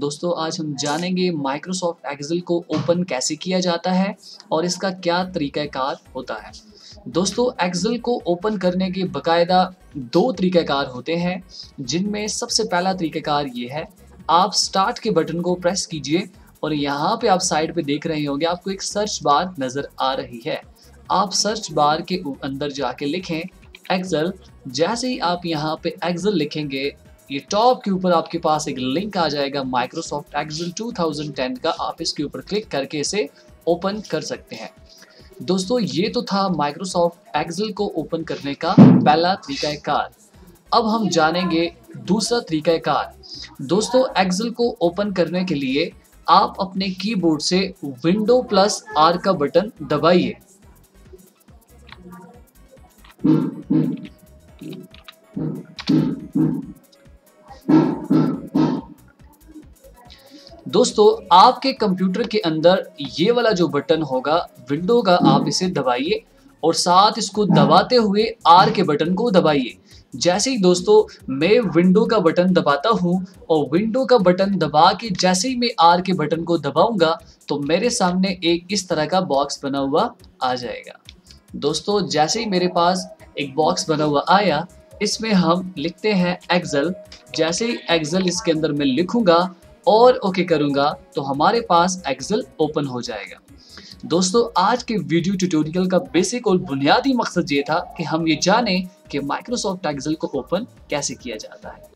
दोस्तों आज हम जानेंगे माइक्रोसॉफ्ट एक्सेल को ओपन कैसे किया जाता है और इसका क्या तरीक़ाकार होता है। दोस्तों एक्सेल को ओपन करने के बाकायदा दो तरीक़ाकार होते हैं, जिनमें सबसे पहला तरीक़ाकार ये है, आप स्टार्ट के बटन को प्रेस कीजिए और यहाँ पे आप साइड पे देख रहे होंगे आपको एक सर्च बार नज़र आ रही है। आप सर्च बार के अंदर जाके लिखें एक्सेल। जैसे ही आप यहाँ पे एक्सेल लिखेंगे, ये टॉप के ऊपर आपके पास एक लिंक आ जाएगा माइक्रोसॉफ्ट एक्सेल 2010 का। आप इसके ऊपर क्लिक करके इसे ओपन कर सकते हैं। दोस्तों ये तो था माइक्रोसॉफ्ट एक्सेल को ओपन करने का पहला तरीक़ाकार। अब हम जानेंगे दूसरा तरीक़ाकार। दोस्तों एक्सेल को ओपन करने के लिए आप अपने कीबोर्ड से विंडो प्लस आर का बटन दबाइए। दोस्तों आपके कंप्यूटर के अंदर ये वाला जो बटन होगा विंडो का, आप इसे दबाइए और साथ इसको दबाते हुए आर के बटन को दबाइए। जैसे ही दोस्तों मैं विंडो का बटन दबाता हूं और विंडो का बटन दबा के जैसे ही मैं आर के बटन को दबाऊंगा तो मेरे सामने एक इस तरह का बॉक्स बना हुआ आ जाएगा। दोस्तों जैसे ही मेरे पास एक बॉक्स बना हुआ आया, इसमें हम लिखते हैं एक्सेल। जैसे ही एक्सेल इसके अंदर मैं लिखूंगा और ओके करूंगा तो हमारे पास एक्सेल ओपन हो जाएगा। दोस्तों आज के वीडियो ट्यूटोरियल का बेसिक और बुनियादी मकसद ये था कि हम ये जानें कि माइक्रोसॉफ्ट एक्सेल को ओपन कैसे किया जाता है।